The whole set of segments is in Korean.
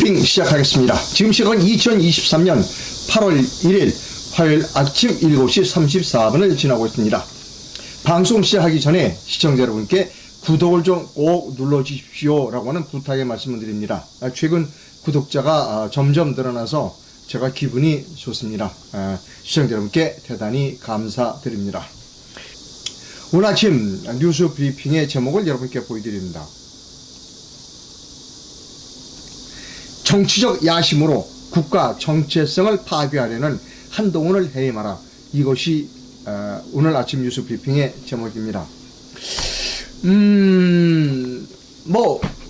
브리핑 시작하겠습니다. 지금 시각은 2023년 8월 1일 화요일 아침 7시 34분을 지나고 있습니다. 방송 시작하기 전에 시청자 여러분께 구독을 좀 꼭 눌러주십시오 라고 하는 부탁의 말씀을 드립니다. 최근 구독자가 점점 늘어나서 제가 기분이 좋습니다. 시청자 여러분께 대단히 감사드립니다. 오늘 아침 뉴스 브리핑의 제목을 여러분께 보여드립니다. 정치적 야심으로 국가 정체성을 파괴하려는 한동훈을 해임하라. 이것이 오늘 아침 뉴스 브리핑의 제목입니다.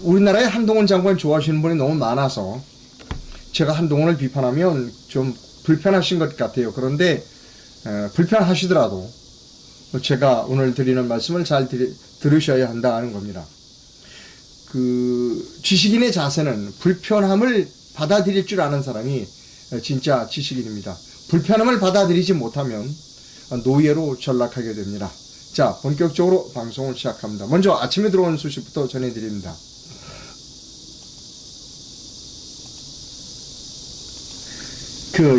우리나라에 한동훈 장관 좋아하시는 분이 너무 많아서 제가 한동훈을 비판하면 좀 불편하신 것 같아요. 그런데 불편하시더라도 제가 오늘 드리는 말씀을 잘 들으셔야 한다는 겁니다. 지식인의 자세는 불편함을 받아들일 줄 아는 사람이 진짜 지식인입니다. 불편함을 받아들이지 못하면 노예로 전락하게 됩니다. 자, 본격적으로 방송을 시작합니다. 먼저 아침에 들어온 소식부터 전해드립니다.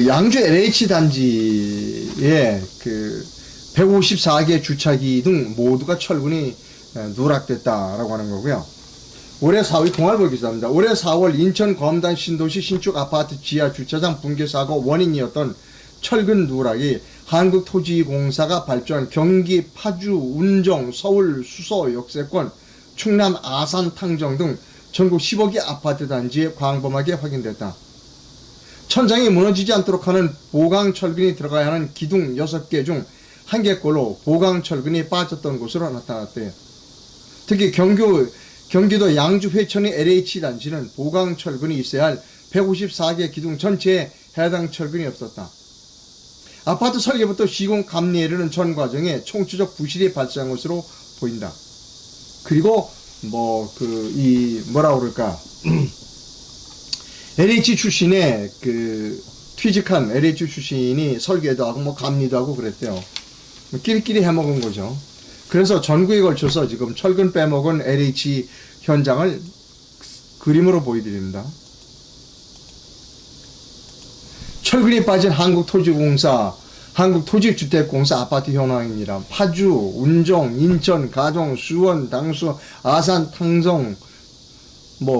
양주 LH 단지에 154개 주차기 등 모두가 철근이 누락됐다라고 하는 거고요. 올해 4월 동아일 보겠습니다. 올해 4월 인천 검단 신도시 신축 아파트 지하 주차장 붕괴 사고 원인이었던 철근 누락이 한국토지공사가 발주한 경기 파주, 운정, 서울 수서 역세권, 충남 아산 탕정 등 전국 10여 개 아파트 단지에 광범하게 확인됐다. 천장이 무너지지 않도록 하는 보강 철근이 들어가야 하는 기둥 6개 중 1개꼴로 보강 철근이 빠졌던 것으로 나타났대요. 특히 경기도 양주 회천의 LH 단지는 보강 철근이 있어야 할 154개 기둥 전체에 해당 철근이 없었다. 아파트 설계부터 시공 감리에 이르는 전 과정에 총체적 부실이 발생한 것으로 보인다. 그리고 LH 출신의 퇴직한 LH 출신이 설계도 하고 감리도 하고 그랬대요. 끼리끼리 해먹은 거죠. 그래서 전국에 걸쳐서 지금 철근 빼먹은 LH 현장을 그림으로 보여드립니다. 철근이 빠진 한국토지공사, 한국토지주택공사 아파트 현황입니다. 파주, 운정, 인천, 가정, 수원, 당수, 아산, 탕정,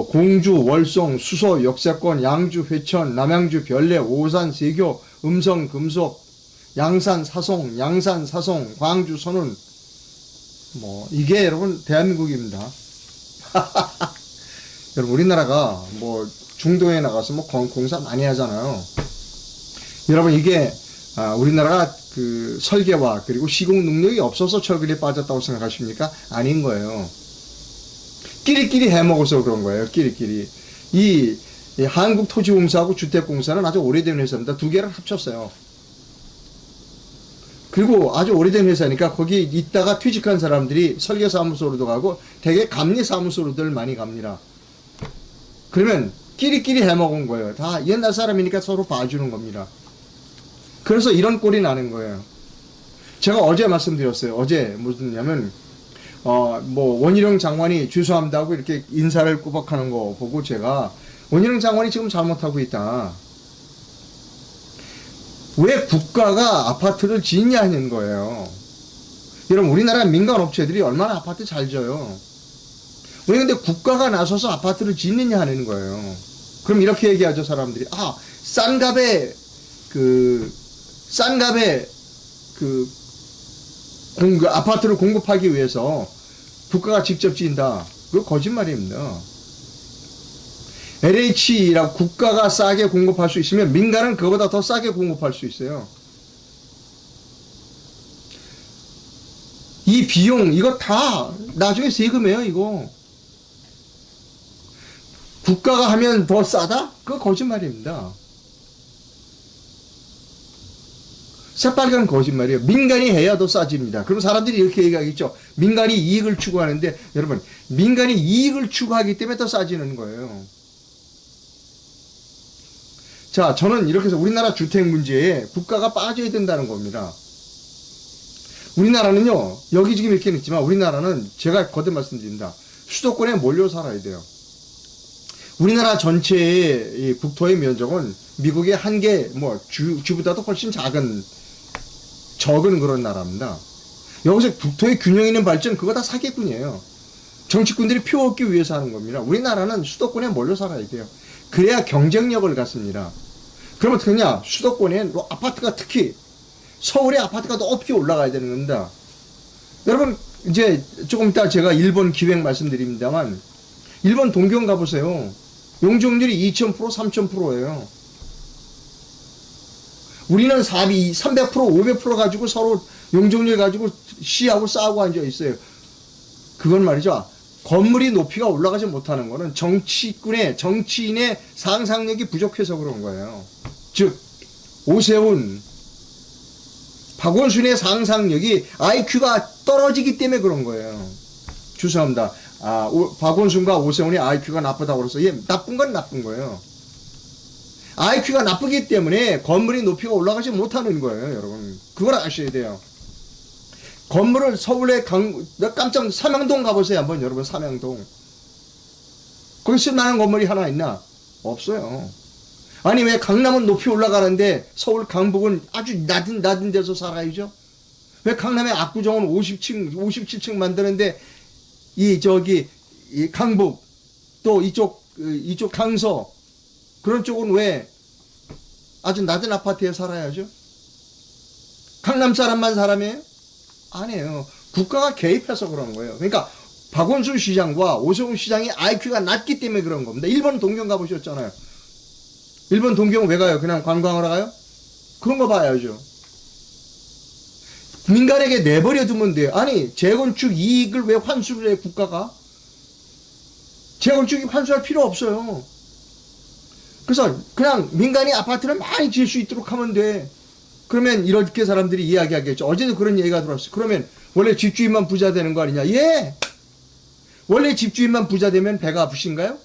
공주, 월송, 수서, 역세권, 양주, 회천, 남양주, 별내, 오산, 세교, 음성, 금속, 양산, 사송, 광주, 선운. 이게 여러분 대한민국입니다. 여러분 우리나라가 중동에 나가서 공사 많이 하잖아요. 여러분 이게 우리나라가 설계와 그리고 시공 능력이 없어서 철근이 빠졌다고 생각하십니까? 아닌 거예요. 끼리끼리 해먹어서 그런 거예요. 끼리끼리. 이 한국토지공사하고 주택공사는 아주 오래된 회사입니다. 두 개를 합쳤어요. 그리고 아주 오래된 회사니까 거기 있다가 퇴직한 사람들이 설계사무소로도 가고 되게 감리사무소로들 많이 갑니다. 그러면 끼리끼리 해먹은 거예요. 다 옛날 사람이니까 서로 봐주는 겁니다. 그래서 이런 꼴이 나는 거예요. 제가 어제 말씀드렸어요. 어제 무슨냐면 원희룡 장관이 죄송합니다 하고 이렇게 인사를 꾸벅하는 거 보고 제가 원희룡 장관이 지금 잘못하고 있다. 왜 국가가 아파트를 짓냐 하는 거예요. 여러분 우리나라 민간업체들이 얼마나 아파트 잘 져요. 왜 근데 국가가 나서서 아파트를 짓느냐 하는 거예요. 그럼 이렇게 얘기하죠 사람들이. 싼 값에 아파트를 공급하기 위해서 국가가 직접 짓는다. 그거 거짓말입니다. LH라고 국가가 싸게 공급할 수 있으면 민간은 그거보다 더 싸게 공급할 수 있어요. 이 비용 이거 다 나중에 세금이에요. 이거 국가가 하면 더 싸다? 그거 거짓말입니다. 새빨간 거짓말이에요. 민간이 해야 더 싸집니다. 그럼 사람들이 이렇게 얘기하겠죠. 민간이 이익을 추구하는데 여러분 민간이 이익을 추구하기 때문에 더 싸지는 거예요. 자, 저는 이렇게 해서 우리나라 주택 문제에 국가가 빠져야 된다는 겁니다. 우리나라는요, 여기 지금 이렇게 있지만 우리나라는 제가 거듭 말씀드립니다. 수도권에 몰려 살아야 돼요. 우리나라 전체의 이 국토의 면적은 미국의 한 개, 뭐, 주보다도 훨씬 적은 그런 나라입니다. 여기서 국토의 균형 있는 발전, 그거 다 사기꾼이에요. 정치꾼들이 표 얻기 위해서 하는 겁니다. 우리나라는 수도권에 몰려 살아야 돼요. 그래야 경쟁력을 갖습니다. 그럼 어떻게 하냐? 수도권에 아파트가 특히 서울의 아파트가 높이 올라가야 되는 겁니다. 여러분, 이제 조금 이따 제가 일본 기획 말씀드립니다만, 일본 동경 가보세요. 용적률이 2000%, 3000%예요. 우리는 300%, 500% 가지고 서로 용적률 가지고 시하고 싸우고 앉아 있어요. 그건 말이죠. 건물이 높이가 올라가지 못하는 거는 정치인의 상상력이 부족해서 그런 거예요. 즉, 오세훈, 박원순의 상상력이 IQ가 떨어지기 때문에 그런 거예요. 죄송합니다. 박원순과 오세훈의 IQ가 나쁘다고 그래서, 나쁜 건 나쁜 거예요. IQ가 나쁘기 때문에 건물이 높이가 올라가지 못하는 거예요, 여러분. 그걸 아셔야 돼요. 건물을 서울에 삼양동 가보세요, 한번 여러분, 삼양동. 거기 쓸만한 건물이 하나 있나? 없어요. 아니, 왜 강남은 높이 올라가는데 서울 강북은 아주 낮은 데서 살아야죠? 왜 강남의 압구정은 57층 만드는데, 이 강북, 또 이쪽 강서, 그런 쪽은 왜 아주 낮은 아파트에 살아야죠? 강남 사람만 사람이에요? 아니에요. 국가가 개입해서 그런 거예요. 그러니까 박원순 시장과 오세훈 시장이 IQ가 낮기 때문에 그런 겁니다. 일본 동경 가보셨잖아요. 일본 동경 왜 가요? 그냥 관광하러 가요? 그런 거 봐야죠. 민간에게 내버려 두면 돼요. 아니, 재건축 이익을 왜 환수를 해, 국가가? 재건축이 환수할 필요 없어요. 그래서 그냥 민간이 아파트를 많이 지을 수 있도록 하면 돼. 그러면 이렇게 사람들이 이야기하겠죠. 어제도 그런 얘기가 들어왔어요. 그러면 원래 집주인만 부자 되는 거 아니냐? 예! 원래 집주인만 부자 되면 배가 아프신가요?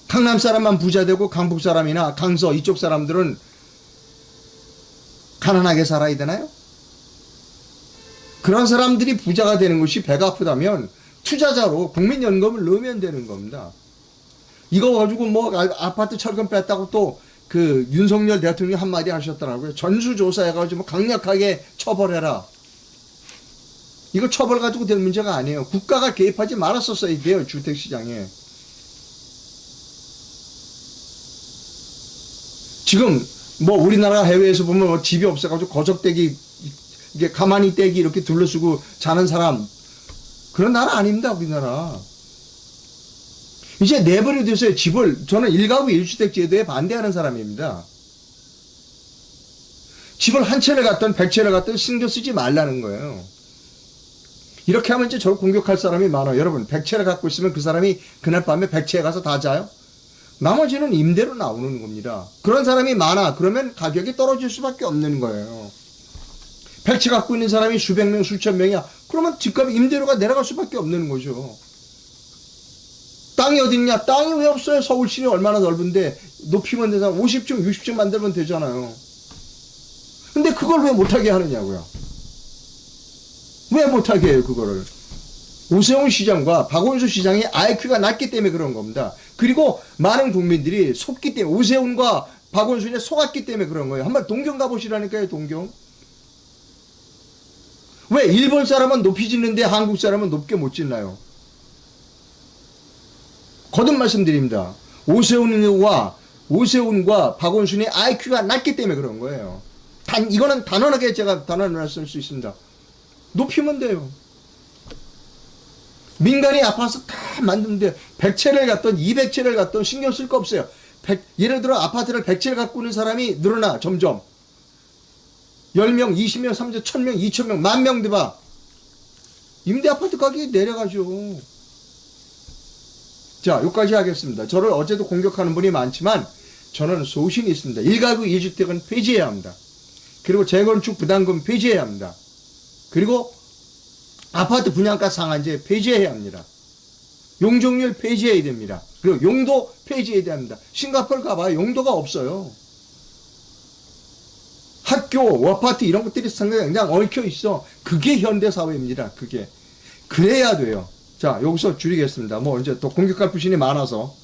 강남 사람만 부자 되고 강북 사람이나 강서 이쪽 사람들은 가난하게 살아야 되나요? 그런 사람들이 부자가 되는 것이 배가 아프다면 투자자로 국민연금을 넣으면 되는 겁니다. 이거 가지고 뭐 아파트 철근 뺐다고 또 그 윤석열 대통령이 한마디 하셨더라고요. 전수조사해가지고 강력하게 처벌해라. 이거 처벌 가지고 될 문제가 아니에요. 국가가 개입하지 말았었어야 돼요, 주택시장에. 지금 뭐 우리나라 해외에서 보면 뭐 집이 없어가지고 거적대기, 이게 가만히 떼기 이렇게 둘러쓰고 자는 사람, 그런 나라 아닙니다, 우리나라. 이제 내버려 두세요. 집을, 저는 1가구 1주택 제도에 반대하는 사람입니다. 집을 한 채를 갖든 100채를 갖든 신경 쓰지 말라는 거예요. 이렇게 하면 이제 저를 공격할 사람이 많아요. 여러분, 100채를 갖고 있으면 그 사람이 그날 밤에 100채에 가서 다 자요? 나머지는 임대로 나오는 겁니다. 그런 사람이 많아. 그러면 가격이 떨어질 수밖에 없는 거예요. 100채 갖고 있는 사람이 수백 명, 수천 명이야. 그러면 집값이 임대료가 내려갈 수밖에 없는 거죠. 땅이 어딨냐? 땅이 왜 없어요? 서울시는 얼마나 넓은데 높이면 되잖아. 50층, 60층 만들면 되잖아요. 근데 그걸 왜 못하게 하느냐고요. 왜 못하게 해요, 그거를. 오세훈 시장과 박원순 시장의 IQ가 낮기 때문에 그런 겁니다. 그리고 많은 국민들이 속기 때문에, 오세훈과 박원순이 속았기 때문에 그런 거예요. 한번 동경 가보시라니까요, 동경. 왜 일본 사람은 높이 짓는데 한국 사람은 높게 못 짓나요? 거듭 말씀드립니다. 오세훈과 박원순의 IQ가 낮기 때문에 그런 거예요. 이거는 단언하게 제가 말씀할 수 있습니다. 높이면 돼요. 민간이 아파트 다 만드는데 100채를 갖던 200채를 갖던 신경 쓸 거 없어요. 예를 들어 아파트를 100채를 갖고 있는 사람이 늘어나 점점. 10명, 20명, 30명, 1000명, 2000명, 10,000명 돼봐. 임대 아파트 가격이 내려가죠. 자, 여기까지 하겠습니다. 저를 어제도 공격하는 분이 많지만 저는 소신이 있습니다. 1가구 2주택은 폐지해야 합니다. 그리고 재건축 부담금 폐지해야 합니다. 그리고 아파트 분양가 상한제 폐지해야 합니다. 용적률 폐지해야 됩니다. 그리고 용도 폐지해야 합니다. 싱가포르 가봐요. 용도가 없어요. 학교, 아파트 이런 것들이 상당히 그냥 얽혀 있어. 그게 현대사회입니다. 그게. 그래야 돼요. 자, 여기서 줄이겠습니다. 뭐 이제 또 공격할 부신이 많아서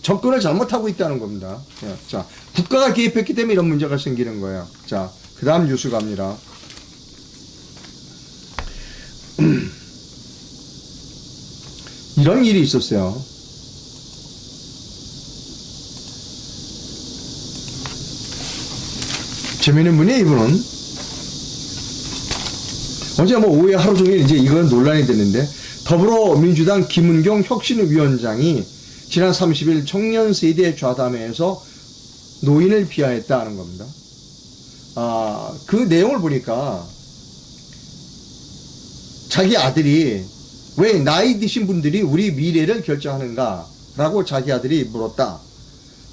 접근을 잘못하고 있다는 겁니다. 자, 국가가 개입했기 때문에 이런 문제가 생기는 거예요. 자, 그 다음 뉴스 갑니다. 이런 일이 있었어요. 재미있는 분이 이분은 어제 뭐 오후에 하루 종일 이제 이건 논란이 됐는데 더불어민주당 김은경 혁신위원장이 지난 30일 청년 세대 좌담회에서 노인을 비하했다는 겁니다. 그 내용을 보니까 자기 아들이 왜 나이 드신 분들이 우리 미래를 결정하는가 라고 자기 아들이 물었다.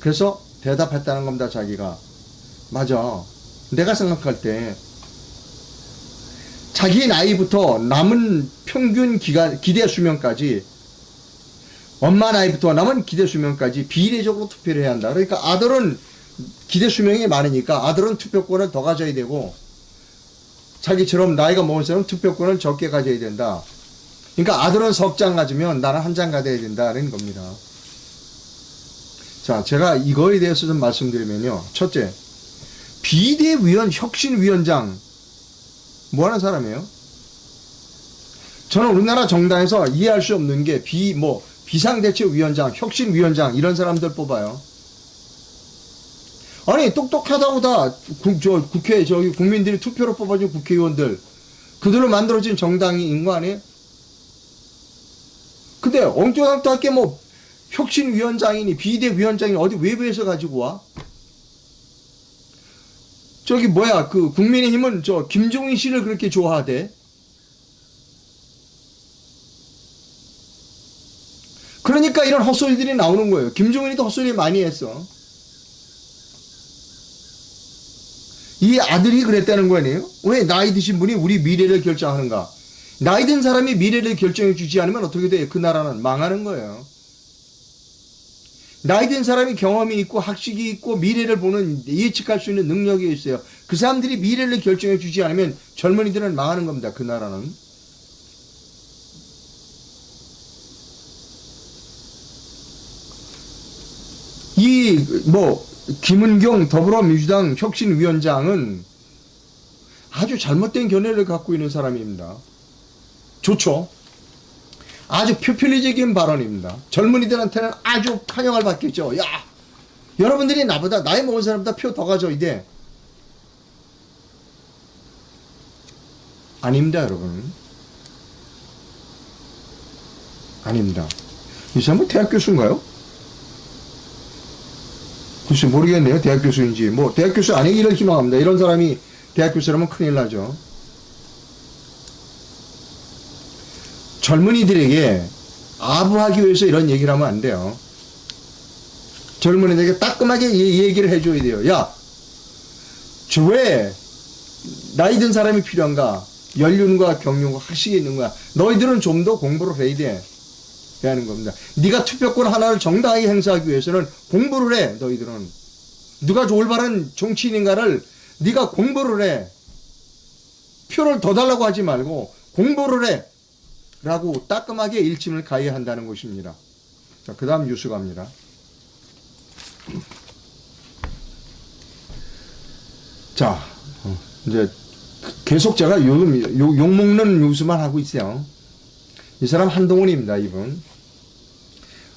그래서 대답했다는 겁니다. 자기가. 맞아. 내가 생각할 때 자기 나이부터 남은 평균 기대 수명까지 엄마 나이부터 남은 기대 수명까지 비례적으로 투표를 해야 한다. 그러니까 아들은 기대 수명이 많으니까 아들은 투표권을 더 가져야 되고 자기처럼 나이가 먹은 사람은 투표권을 적게 가져야 된다. 그러니까 아들은 석 장 가지면 나는 한 장 가져야 된다는 겁니다. 자, 제가 이거에 대해서 좀 말씀드리면요. 첫째, 비대위원, 혁신위원장 뭐 하는 사람이에요? 저는 우리나라 정당에서 이해할 수 없는 게 비상대책위원장, 혁신위원장 이런 사람들 뽑아요. 아니 똑똑하다고 다 국회 국민들이 투표로 뽑아준 국회의원들 그들로 만들어진 정당인 거 아니에요? 근데 엉뚱하게 뭐 혁신위원장이니 비대위원장이니 어디 외부에서 가지고 와? 국민의힘은 김종인 씨를 그렇게 좋아하대. 그러니까 이런 헛소리들이 나오는 거예요. 김종인이도 헛소리 많이 했어. 이 아들이 그랬다는 거 아니에요? 왜 나이 드신 분이 우리 미래를 결정하는가? 나이 든 사람이 미래를 결정해 주지 않으면 어떻게 돼요? 그 나라는 망하는 거예요. 나이 든 사람이 경험이 있고 학식이 있고 미래를 보는 예측할 수 있는 능력이 있어요. 그 사람들이 미래를 결정해 주지 않으면 젊은이들은 망하는 겁니다. 그 나라는. 김은경 더불어민주당 혁신위원장은 아주 잘못된 견해를 갖고 있는 사람입니다. 좋죠. 아주 표필리적인 발언입니다. 젊은이들한테는 아주 환영을 받겠죠. 야, 여러분들이 나보다 나이 먹은 사람보다 표 더 가져야 돼. 아닙니다, 여러분. 아닙니다. 이 사람은 대학 교수인가요? 글쎄 모르겠네요. 대학 교수인지. 대학 교수 아니기를 희망합니다. 이런 사람이 대학 교수라면 큰일 나죠. 젊은이들에게 아부하기 위해서 이런 얘기를 하면 안 돼요. 젊은이들에게 따끔하게 얘기를 해줘야 돼요. 야, 왜 나이 든 사람이 필요한가? 연륜과 경륜과 학식이 있는 거야. 너희들은 좀 더 공부를 해야 돼. 해야 하는 겁니다. 네가 투표권 하나를 정당하게 행사하기 위해서는 공부를 해. 너희들은. 누가 올바른 정치인인가를 네가 공부를 해. 표를 더 달라고 하지 말고 공부를 해. 라고 따끔하게 일침을 가해야 한다는 것입니다. 자, 그 다음 뉴스 갑니다. 자, 이제 계속 제가 요즘 욕먹는 뉴스만 하고 있어요. 이 사람 한동훈입니다, 이분.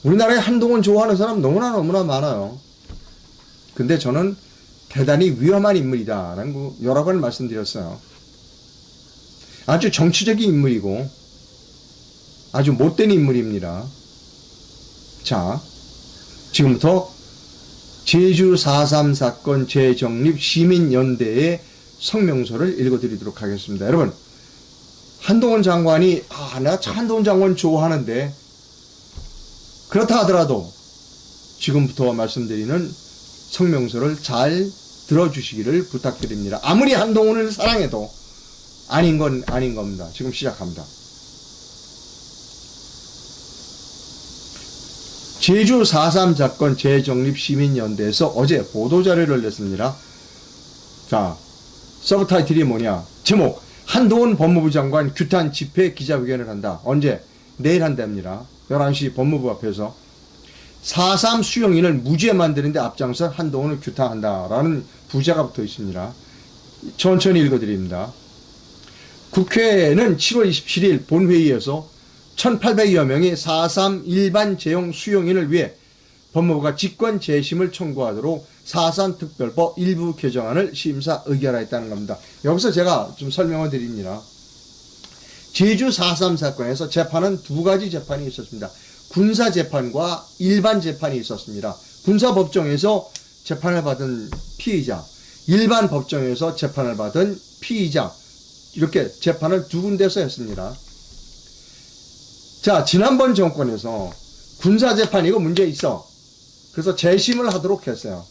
우리나라에 한동훈 좋아하는 사람 너무나 많아요. 근데 저는 대단히 위험한 인물이다라는 거 여러 번 말씀드렸어요. 아주 정치적인 인물이고 아주 못된 인물입니다. 자, 지금부터 제주 4.3 사건 재정립 시민연대의 성명서를 읽어드리도록 하겠습니다. 여러분, 한동훈 장관이 내가 참 한동훈 장관 좋아하는데 그렇다 하더라도 지금부터 말씀드리는 성명서를 잘 들어주시기를 부탁드립니다. 아무리 한동훈을 사랑해도 아닌 건 아닌 겁니다. 지금 시작합니다. 제주 4.3 사건 재정립 시민연대에서 어제 보도자료를 냈습니다. 자, 서브타이틀이 뭐냐? 제목, 한동훈 법무부 장관 규탄 집회 기자회견을 한다. 언제? 내일 한답니다. 11시 법무부 앞에서 4.3 수용인을 무죄 만드는데 앞장서 한동훈을 규탄한다라는 부제가 붙어 있습니다. 천천히 읽어드립니다. 국회는 7월 27일 본회의에서 1,800여 명의 4.3 일반 재용 수용인을 위해 법무부가 직권 재심을 청구하도록 4.3 특별법 일부 개정안을 심사 의결하였다는 겁니다. 여기서 제가 좀 설명을 드립니다. 제주 4.3 사건에서 재판은 두 가지 재판이 있었습니다. 군사재판과 일반 재판이 있었습니다. 군사법정에서 재판을 받은 피의자, 일반 법정에서 재판을 받은 피의자, 이렇게 재판을 두 군데서 했습니다. 자, 지난번 정권에서 군사재판이고 문제 있어. 그래서 재심을 하도록 했어요.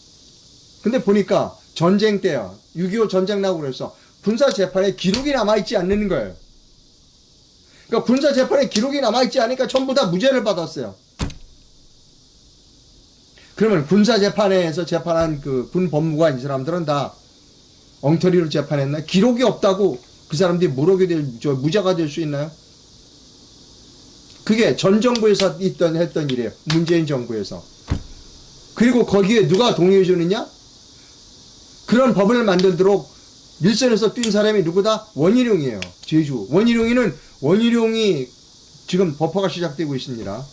근데 보니까 전쟁 때야, 6.25 전쟁 나고 그래서 군사재판에 기록이 남아있지 않는 거예요. 그러니까 군사재판에 기록이 남아있지 않으니까 전부 다 무죄를 받았어요. 그러면 군사재판에서 재판한 그 군 법무관 이 사람들은 다 엉터리로 재판했나? 기록이 없다고 그 사람들이 무죄가 될 수 있나요? 그게 전 정부에서 했던 일이에요. 문재인 정부에서. 그리고 거기에 누가 동의해 주느냐? 그런 법을 만들도록 일선에서 뛴 사람이 누구다? 원희룡이에요. 제주. 원희룡이 지금 버퍼가 시작되고 있습니다.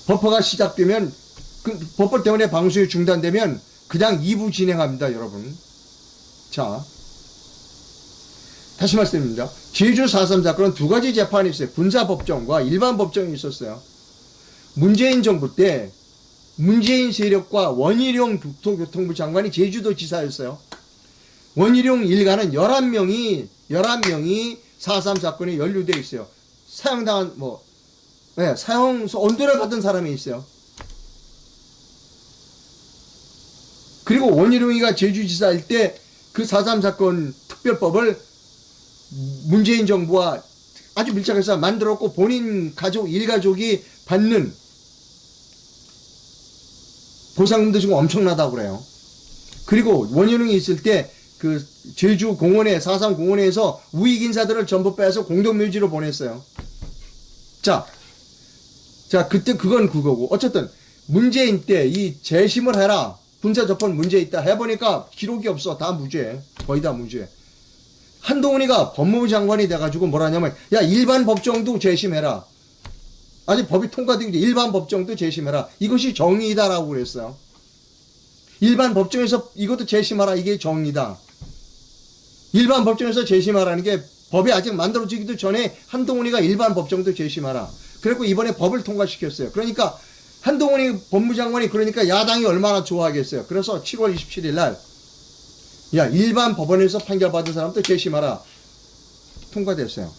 버퍼가 시작되면, 그 버퍼 때문에 방송이 중단되면 그냥 2부 진행합니다, 여러분. 자, 다시 말씀드립니다. 제주 4.3 사건은 두 가지 재판이 있어요. 군사법정과 일반 법정이 있었어요. 문재인 정부 때 문재인 세력과 원희룡 국토교통부 장관이 제주도 지사였어요. 원희룡 일가는 11명이 4.3 사건에 연루되어 있어요. 사형 언도를 받은 사람이 있어요. 그리고 원희룡이가 제주지사일 때 그 4.3 사건 특별법을 문재인 정부와 아주 밀착해서 만들었고 본인 가족, 일가족이 받는 보상금도 지금 엄청나다고 그래요. 그리고 원희룡이 있을 때 그 제주 공원에 4.3 공원에서 우익 인사들을 전부 빼서 공동묘지로 보냈어요. 자, 그때 그건 그거고. 어쨌든 문재인 때 이 재심을 해라. 군사재판 문제 있다 해보니까 기록이 없어. 다 무죄. 거의 다 무죄. 한동훈이가 법무부 장관이 돼가지고 뭐라냐면, 야, 일반 법정도 재심해라. 아직 법이 통과되기 전에 일반 법정도 재심해라. 이것이 정의다라고 그랬어요. 일반 법정에서 이것도 재심하라. 이게 정의다. 일반 법정에서 재심하라는 게 법이 아직 만들어지기도 전에 한동훈이가 일반 법정도 재심하라. 그래서 이번에 법을 통과시켰어요. 그러니까 한동훈이 법무장관이 그러니까 야당이 얼마나 좋아하겠어요. 그래서 7월 27일 날, 야, 일반 법원에서 판결받은 사람도 재심하라. 통과됐어요.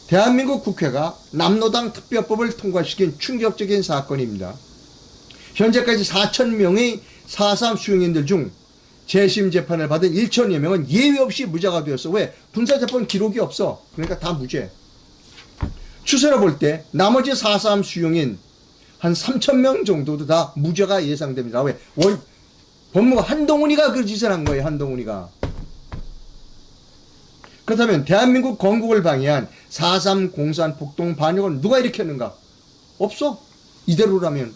대한민국 국회가 남노당 특별법을 통과시킨 충격적인 사건입니다. 현재까지 4,000명의 4.3 수용인들 중 재심 재판을 받은 1,000여 명은 예외 없이 무죄가 되었어. 왜? 군사재판 기록이 없어. 그러니까 다 무죄. 추세로 볼 때 나머지 4.3 수용인 한 3,000명 정도도 다 무죄가 예상됩니다. 왜? 법무부 한동훈이가 그 짓을 한 거예요. 한동훈이가. 그렇다면 대한민국 건국을 방해한 4.3 공산 폭동 반역은 누가 일으켰는가? 없어. 이대로라면.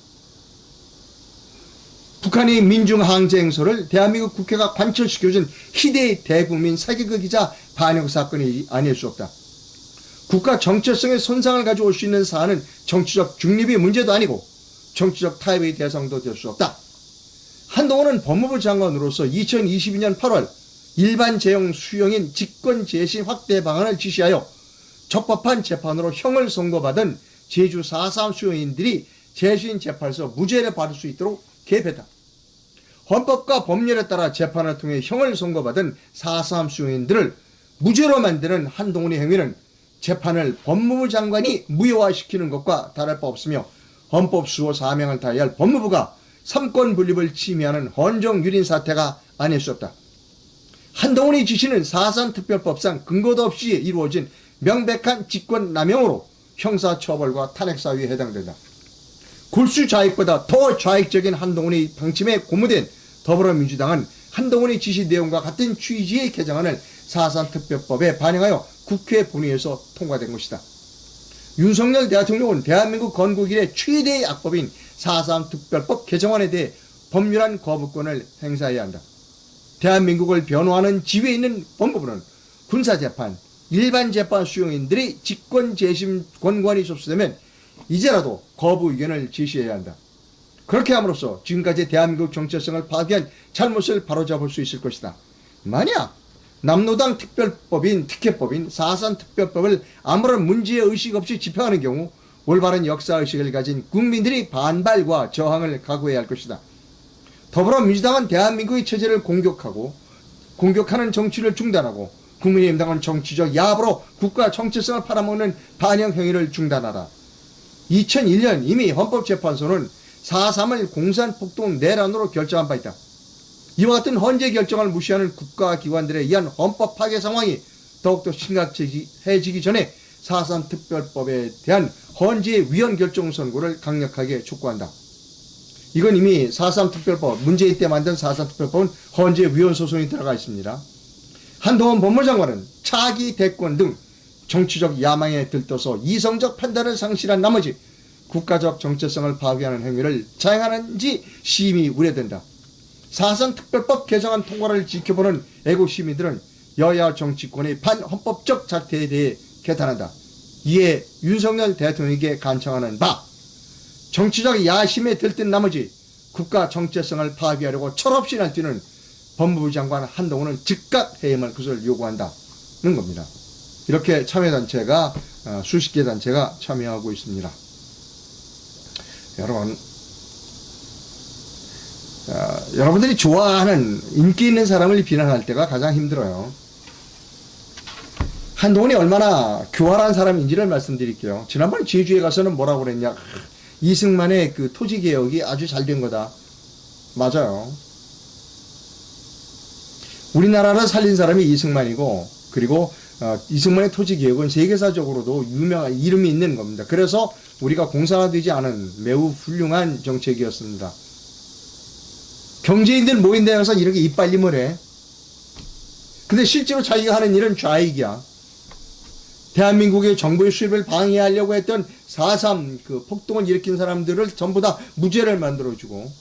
북한의 민중항쟁소를 대한민국 국회가 관철시켜준 희대의 대국민 사기극이자 반역 사건이 아닐 수 없다. 국가 정체성의 손상을 가져올 수 있는 사안은 정치적 중립의 문제도 아니고 정치적 타협의 대상도 될 수 없다. 한동훈은 법무부 장관으로서 2022년 8월 일반 재형 수용인 직권 재심 확대 방안을 지시하여 적법한 재판으로 형을 선고받은 제주 4.3 수용인들이 재심 재판에서 무죄를 받을 수 있도록 개입했다. 헌법과 법률에 따라 재판을 통해 형을 선고받은 4.3 수용인들을 무죄로 만드는 한동훈의 행위는 재판을 법무부 장관이 무효화시키는 것과 다를 바 없으며 헌법 수호 사명을 다해야 할 법무부가 삼권 분립을 침해하는 헌정유린 사태가 아닐 수 없다. 한동훈의 지시는 4.3 특별법상 근거도 없이 이루어진 명백한 직권남용으로 형사처벌과 탄핵사유에 해당된다. 골수 좌익보다 더 좌익적인 한동훈의 방침에 고무된 더불어민주당은 한동훈의 지시 내용과 같은 취지의 개정안을 4.3 특별법에 반영하여 국회 본회의에서 통과된 것이다. 윤석열 대통령은 대한민국 건국 이래 최대의 악법인 4.3 특별법 개정안에 대해 법률안 거부권을 행사해야 한다. 대한민국을 변호하는 지위에 있는 법무부는 군사재판, 일반재판 수용인들의 직권 재심 권고안이 접수되면 이제라도 거부 의견을 제시해야 한다. 그렇게 함으로써 지금까지 대한민국 정체성을 파괴한 잘못을 바로잡을 수 있을 것이다. 만약 남노당 특혜법인 4.3 특별법을 아무런 문제의식 없이 집행하는 경우 올바른 역사의식을 가진 국민들이 반발과 저항을 각오해야 할 것이다. 더불어민주당은 대한민국의 체제를 공격하는 정치를 중단하고 국민의힘당은 정치적 야합으로 국가 정체성을 팔아먹는 반영 행위를 중단하라. 2001년 이미 헌법재판소는 4.3을 공산폭동 내란으로 결정한 바 있다. 이와 같은 헌재 결정을 무시하는 국가기관들에 의한 헌법 파괴 상황이 더욱더 심각해지기 전에 4.3 특별법에 대한 헌재의 위헌 결정 선고를 강력하게 촉구한다. 이건 이미 4.3 특별법, 문재인 때 만든 4.3 특별법은 헌재 위헌 소송이 들어가 있습니다. 한동훈 법무장관은 차기 대권 등 정치적 야망에 들떠서 이성적 판단을 상실한 나머지 국가적 정체성을 파괴하는 행위를 자행하는지 심히 우려된다. 4.3 특별법 개정안 통과를 지켜보는 애국 시민들은 여야 정치권의 반헌법적 작태에 대해 개탄한다. 이에 윤석열 대통령에게 간청하는 바, 정치적 야심에 들뜬 나머지 국가 정체성을 파괴하려고 철없이 날뛰는 법무부 장관 한동훈은 즉각 해임할 것을 요구한다는 겁니다. 이렇게 참여단체가 수십 개 단체가 참여하고 있습니다. 여러분, 여러분들이 좋아하는 인기 있는 사람을 비난할 때가 가장 힘들어요. 한동훈이 얼마나 교활한 사람인지를 말씀드릴게요. 지난번에 제주에 가서는 뭐라고 그랬냐. 이승만의 그 토지개혁이 아주 잘 된 거다. 맞아요. 우리나라를 살린 사람이 이승만이고, 그리고 이승만의 토지개혁은 세계사적으로도 유명한 이름이 있는 겁니다. 그래서 우리가 공산화되지 않은 매우 훌륭한 정책이었습니다. 경제인들 모인 데 가서 이렇게 이빨림을 해. 근데 실제로 자기가 하는 일은 좌익이야. 대한민국의 정부의 수입을 방해하려고 했던 4.3 그 폭동을 일으킨 사람들을 전부 다 무죄를 만들어주고,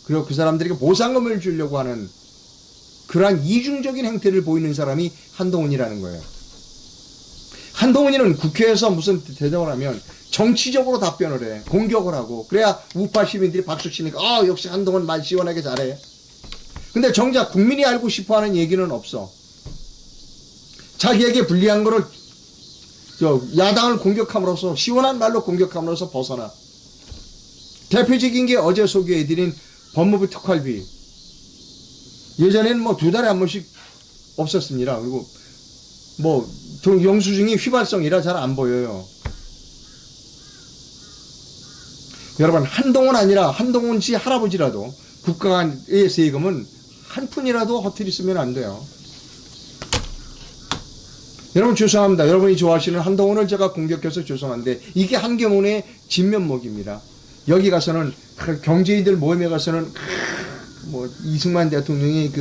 그리고 그 사람들에게 보상금을 주려고 하는 그러한 이중적인 행태를 보이는 사람이 한동훈이라는 거예요. 한동훈이는 국회에서 무슨 대답을 하면 정치적으로 답변을 해. 공격을 하고. 그래야 우파 시민들이 박수 치니까 역시 한동훈 말 시원하게 잘해. 근데 정작 국민이 알고 싶어하는 얘기는 없어. 자기에게 불리한 거를 야당을 공격함으로써, 시원한 말로 공격함으로써 벗어나. 대표적인 게 어제 소개해드린 법무부 특활비. 예전에는 뭐 2달에 한 번씩 없었습니다. 그리고 뭐 영수증이 휘발성이라 잘 안 보여요. 여러분, 한동훈 아니라 한동훈 씨 할아버지라도 국가의 세금은 한 푼이라도 허투리쓰면 안 돼요. 여러분 죄송합니다. 여러분이 좋아하시는 한동훈을 제가 공격해서 죄송한데 이게 한경훈의 진면목입니다. 여기 가서는 경제인들 모임에 가서는 뭐 이승만 대통령이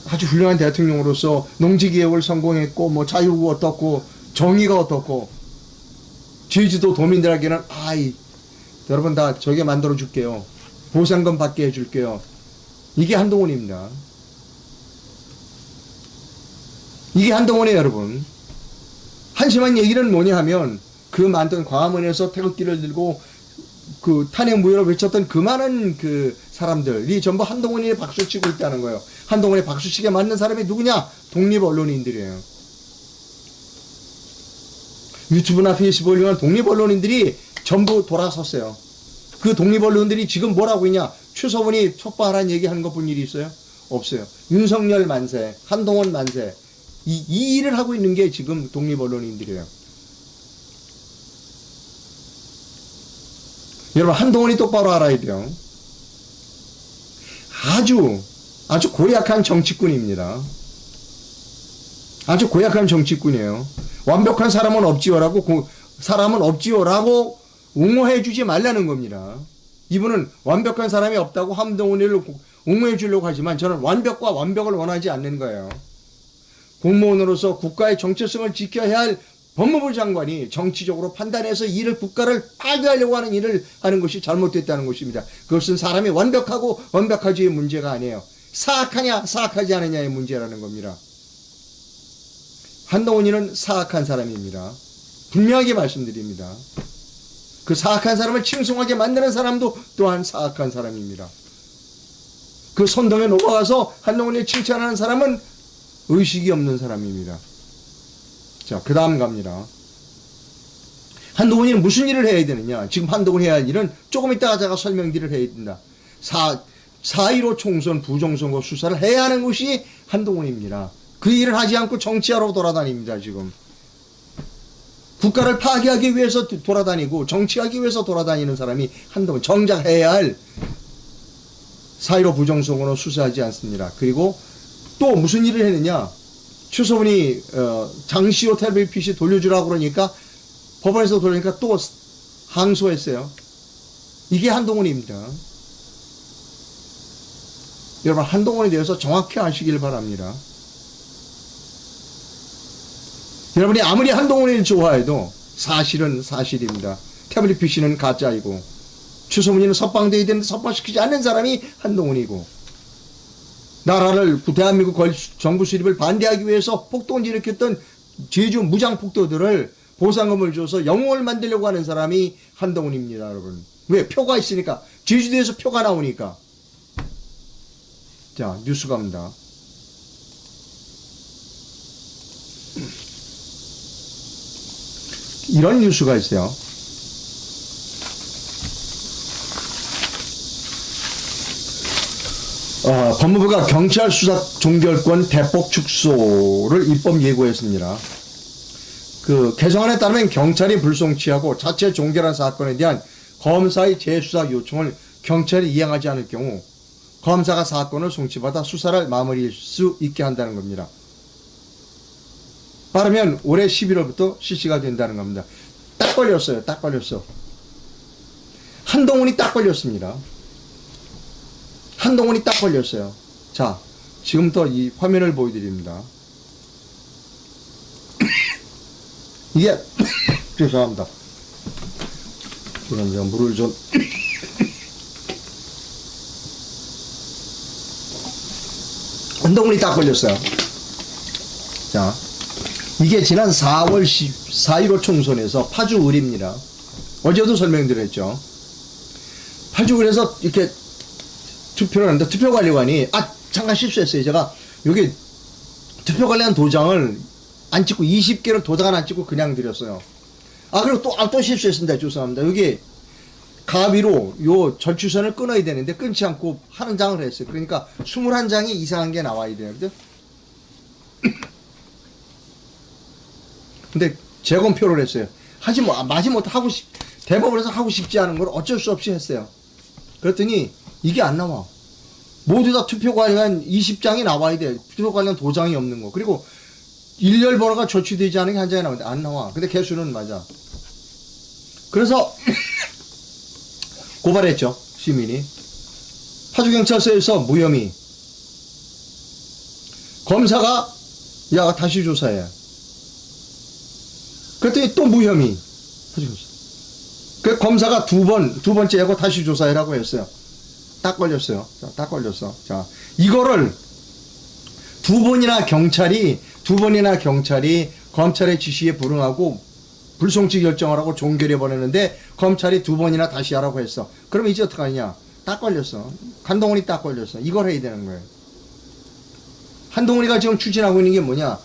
아주 훌륭한 대통령으로서 농지개혁을 성공했고 뭐 자유가 어떻고 정의가 어떻고 제주도 도민들에게는 여러분 다 저게 만들어 줄게요. 보상금 받게 해줄게요. 이게 한동훈입니다. 이게 한동훈이에요, 여러분. 한심한 얘기는 뭐냐 하면 그 많던 광화문에서 태극기를 들고 그 탄핵 무효를 외쳤던 그 많은 그 사람들이 전부 한동훈이 박수치고 있다는 거예요. 한동훈이 박수치게 맞는 사람이 누구냐? 독립 언론인들이에요. 유튜브나 페이스북을 이용한 독립 언론인들이 전부 돌아섰어요. 그 독립 언론들이 지금 뭐라고 있냐? 최서원이 촉발한 얘기하는 것 본 일이 있어요? 없어요. 윤석열 만세, 한동훈 만세. 이 일을 하고 있는 게 지금 독립 언론인들이에요. 여러분, 한동훈이 똑바로 알아야 돼요. 아주 고약한 정치꾼입니다. 아주 고약한 정치꾼이에요. 완벽한 사람은 없지요라고, 사람은 없지요라고 옹호해주지 말라는 겁니다. 이분은 완벽한 사람이 없다고 한동훈이를 옹호해 주려고 하지만 저는 완벽과 완벽을 원하지 않는 거예요. 공무원으로서 국가의 정체성을 지켜야 할 법무부 장관이 정치적으로 판단해서 국가를 파괴하려고 하는 일을 하는 것이 잘못됐다는 것입니다. 그것은 사람이 완벽하고 완벽하지의 문제가 아니에요. 사악하냐 사악하지 않느냐의 문제라는 겁니다. 한동훈이는 사악한 사람입니다. 분명하게 말씀드립니다. 그 사악한 사람을 칭송하게 만드는 사람도 또한 사악한 사람입니다. 그 선동에 넘어가서 한동훈이 칭찬하는 사람은 의식이 없는 사람입니다. 자, 그 다음 갑니다. 한동훈이는 무슨 일을 해야 되느냐? 지금 한동훈이 해야 할 일은 조금 이따가 제가 설명드릴 해야 된다. 4.15 총선 부정선거 수사를 해야 하는 것이 한동훈입니다. 그 일을 하지 않고 정치하러 돌아다닙니다, 지금. 국가를 파괴하기 위해서 돌아다니고 정치하기 위해서 돌아다니는 사람이 한동훈. 정작 해야 할 4.15 부정선거는 수사하지 않습니다. 그리고 또 무슨 일을 했느냐? 최소원이 장시호 텔레비 PC 돌려주라고 그러니까 법원에서 돌리니까 또 항소했어요. 이게 한동훈입니다. 여러분, 한동훈에 대해서 정확히 아시길 바랍니다. 여러분이 아무리 한동훈을 좋아해도 사실은 사실입니다. 태블릿 PC는 가짜이고 최소문이는 석방돼야 되는데 석방시키지 않는 사람이 한동훈이고, 나라를 대한민국 정부 수립을 반대하기 위해서 폭동을 일으켰던 제주 무장폭도들을 보상금을 줘서 영웅을 만들려고 하는 사람이 한동훈입니다, 여러분. 왜? 표가 있으니까. 제주도에서 표가 나오니까. 자, 뉴스 갑니다. 이런 뉴스가 있어요. 법무부가 경찰 수사 종결권 대폭 축소를 입법 예고했습니다. 그 개정안에 따르면 경찰이 불송치하고 자체 종결한 사건에 대한 검사의 재수사 요청을 경찰이 이행하지 않을 경우 검사가 사건을 송치받아 수사를 마무리할 수 있게 한다는 겁니다. 빠르면 올해 11월부터 실시가 된다는 겁니다. 딱 걸렸어요. 딱 걸렸어. 한동훈이 딱 걸렸습니다. 한동훈이 딱 걸렸어요. 자, 지금부터 이 화면을 보여드립니다. 이게 죄송합니다. 이런 물을 좀 한동훈이 딱 걸렸어요. 자, 이게 지난 4월 4.15 총선에서 파주을입니다. 어제도 설명드렸죠. 파주을에서 이렇게 투표를 하는데 투표관리관이 잠깐 실수했어요. 제가 여기 투표관리관 도장을 안 찍고 20개를 도장을 안 찍고 그냥 드렸어요. 그리고 또 실수했습니다. 죄송합니다. 여기 가위로 요 절취선을 끊어야 되는데 끊지 않고 하는 장을 했어요. 그러니까 21장이 이상한 게 나와야 되는데 근데 재검표를 했어요. 마지못해 대법원에서 하고 싶지 않은 걸 어쩔 수 없이 했어요. 그랬더니 이게 안 나와. 모두 다 투표 관련 20장이 나와야 돼. 투표 관련 도장이 없는 거. 그리고 일렬 번호가 조치되지 않은 게 한 장이 나오는데 안 나와. 근데 개수는 맞아. 그래서 고발했죠. 시민이. 파주경찰서에서 무혐의. 검사가 야 다시 조사해. 그랬더니 또 무혐의. 그 검사가 두 번째 하고 다시 조사해라고 했어요. 딱 걸렸어요. 자, 딱 걸렸어. 자, 이거를 두 번이나 경찰이 검찰의 지시에 불응하고 불송치 결정을 하고 종결해 버렸는데 검찰이 두 번이나 다시 하라고 했어. 그럼 이제 어떡하냐? 딱 걸렸어. 한동훈이 딱 걸렸어. 이걸 해야 되는 거예요. 한동훈이가 지금 추진하고 있는 게 뭐냐?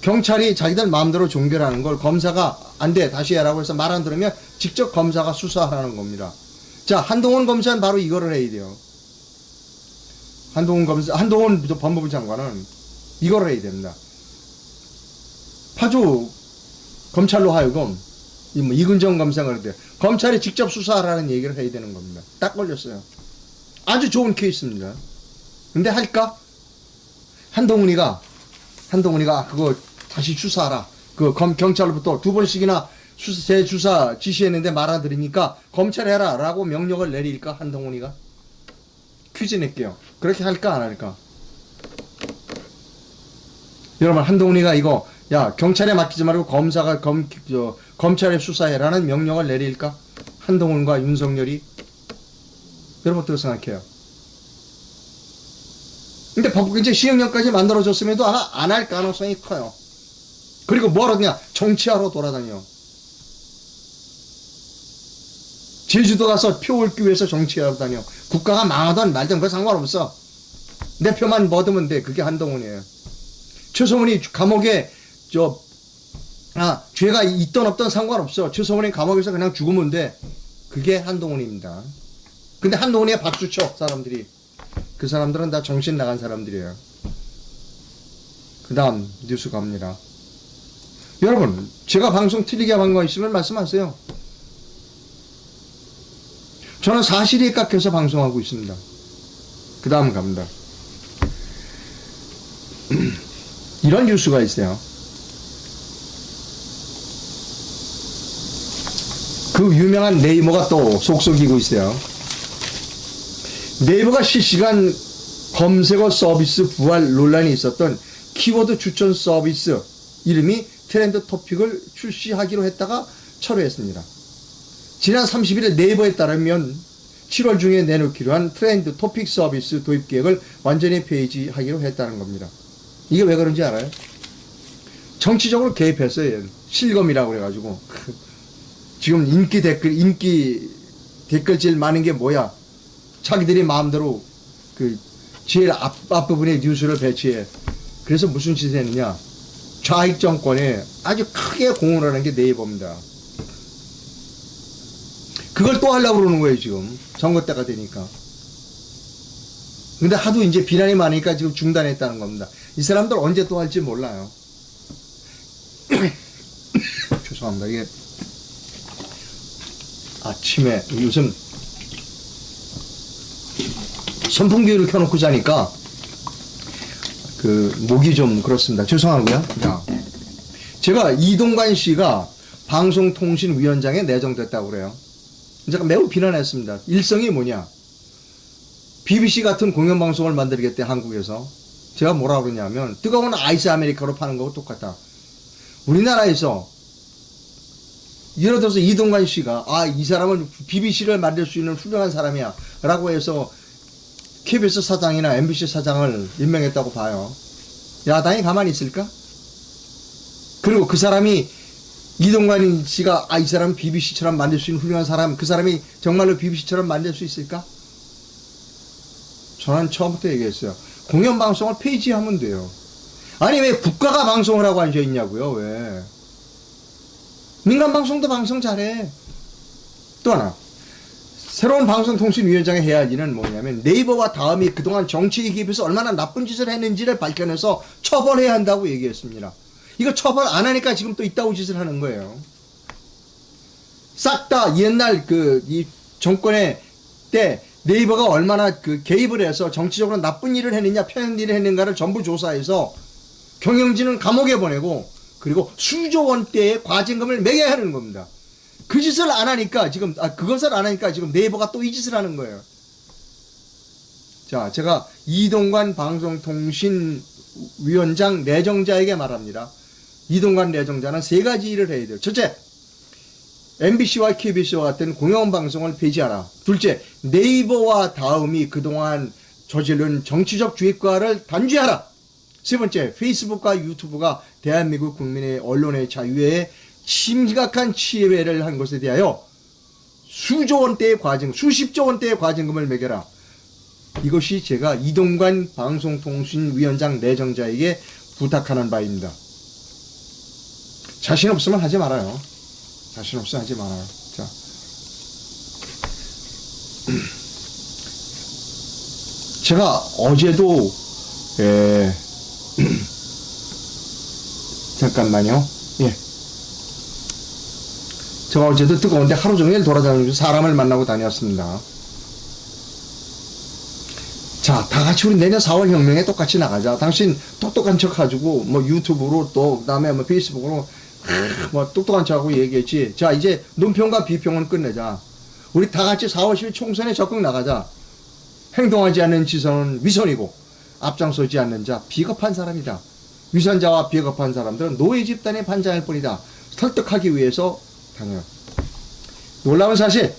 경찰이 자기들 마음대로 종결하는 걸 검사가 안 돼, 다시 해라고 해서 말 안 들으면 직접 검사가 수사하라는 겁니다. 자, 한동훈 검사는 바로 이거를 해야 돼요. 한동훈 법무부 장관은 이거를 해야 됩니다. 파주 검찰로 하여금 이근정 검사가 그래요. 검찰이 직접 수사하라는 얘기를 해야 되는 겁니다. 딱 걸렸어요. 아주 좋은 케이스입니다. 근데 할까? 한동훈이가 그거 다시 수사하라. 경찰로부터 두 번씩이나 재수사 지시했는데 말 안 들으니까 검찰 해라 라고 명령을 내릴까? 한동훈이가? 퀴즈 낼게요. 그렇게 할까 안 할까? 여러분, 한동훈이가 이거, 야, 경찰에 맡기지 말고 검찰에 수사해라는 명령을 내릴까? 한동훈과 윤석열이? 여러분, 어떻게 생각해요? 근데 이제 시행령까지 만들어졌음에도 안 할 가능성이 커요. 그리고 뭐하러 그냥 정치하러 돌아다녀. 제주도 가서 표 얻기 위해서 정치하러 다녀. 국가가 망하든 말든 그거 상관없어. 내 표만 얻으면 돼. 그게 한동훈이에요. 최소문이 감옥에 죄가 있던 없던 상관없어. 최소문이 감옥에서 그냥 죽으면 돼. 그게 한동훈입니다. 근데 한동훈이에 박수 쳐 사람들이. 그 사람들은 다 정신 나간 사람들이에요. 그 다음 뉴스 갑니다. 여러분, 제가 방송 틀리게 한 거 있으면 말씀하세요. 저는 사실에 깎여서 방송하고 있습니다. 그 다음 갑니다. 이런 뉴스가 있어요. 그 유명한 네이버가 또 속속이고 있어요. 네이버가 실시간 검색어 서비스 부활 논란이 있었던 키워드 추천 서비스 이름이 트렌드 토픽을 출시하기로 했다가 철회했습니다. 지난 31일 네이버에 따르면 7월 중에 내놓기로 한 트렌드 토픽 서비스 도입 계획을 완전히 폐지하기로 했다는 겁니다. 이게 왜 그런지 알아요? 정치적으로 개입했어요. 실검이라고 그래가지고. 지금 인기 댓글질 많은 게 뭐야? 자기들이 마음대로 제일 앞부분에 뉴스를 배치해. 그래서 무슨 짓을 했느냐? 좌익 정권에 아주 크게 공헌을 하는 게 네이버입니다. 그걸 또 하려고 그러는 거예요, 지금. 선거 때가 되니까. 근데 하도 이제 비난이 많으니까 지금 중단했다는 겁니다. 이 사람들 언제 또 할지 몰라요. 죄송합니다. 이게 아침에 요즘 선풍기를 켜놓고 자니까 목이 좀 그렇습니다. 죄송하고요. 제가 이동관 씨가 방송통신위원장에 내정됐다고 그래요. 제가 매우 비난했습니다. 일성이 뭐냐? BBC 같은 공영방송을 만들겠대, 한국에서. 제가 뭐라 그러냐면, 뜨거운 아이스 아메리카노 파는 거하고 똑같다. 우리나라에서, 예를 들어서 이동관 씨가, 이 사람은 BBC를 만들 수 있는 훌륭한 사람이야. 라고 해서, KBS 사장이나 MBC 사장을 임명했다고 봐요. 야당이 가만히 있을까? 그리고 그 사람이, 이동관 씨가, 이 사람은 BBC처럼 만들 수 있는 훌륭한 사람, 그 사람이 정말로 BBC처럼 만들 수 있을까? 저는 처음부터 얘기했어요. 공영방송을 폐지하면 돼요. 아니, 왜 국가가 방송을 하고 앉아있냐고요, 왜? 민간방송도 방송 잘해. 또 하나. 새로운 방송통신위원장이 해야 할 일은 뭐냐면, 네이버와 다음이 그동안 정치에 기입해서 얼마나 나쁜 짓을 했는지를 밝혀내서 처벌해야 한다고 얘기했습니다. 이거 처벌 안 하니까 지금 또 이따구 짓을 하는 거예요. 싹 다 옛날 이 정권의 때 네이버가 얼마나 개입을 해서 정치적으로 나쁜 일을 했느냐, 편한 일을 했는가를 전부 조사해서 경영진은 감옥에 보내고, 그리고 수조 원대의 과징금을 매겨야 하는 겁니다. 그 짓을 안 하니까 지금, 그것을 안 하니까 지금 네이버가 또 이 짓을 하는 거예요. 자, 제가 이동관 방송통신위원장 내정자에게 말합니다. 이동관 내정자는 세 가지 일을 해야 돼요. 첫째, MBC와 KBS와 같은 공영방송을 폐지하라. 둘째, 네이버와 다음이 그동안 저지른 정치적 주입과를 단죄하라. 세 번째, 페이스북과 유튜브가 대한민국 국민의 언론의 자유에 심각한 침해를 한 것에 대하여 수십 조 원대의 과징금을 매겨라. 이것이 제가 이동관 방송통신위원장 내정자에게 부탁하는 바입니다. 자신 없으면 하지 말아요. 자신 없으면 하지 말아요. 자. 제가 어제도, 잠깐만요. 예. 제가 어제도 뜨거운데 하루 종일 돌아다니면서 사람을 만나고 다녔습니다. 자, 다 같이 우리 내년 4월 혁명에 똑같이 나가자. 당신 똑똑한 척 가지고, 유튜브로 또, 그 다음에 페이스북으로, 똑똑한 척하고 얘기했지. 자, 이제 논평과 비평은 끝내자. 우리 다 같이 4월 10일 총선에 적극 나가자. 행동하지 않는 지선은 위선이고, 앞장서지 않는 자, 비겁한 사람이다. 위선자와 비겁한 사람들은 노예 집단의 반장일 뿐이다. 설득하기 위해서 다녀요. 놀라운 사실,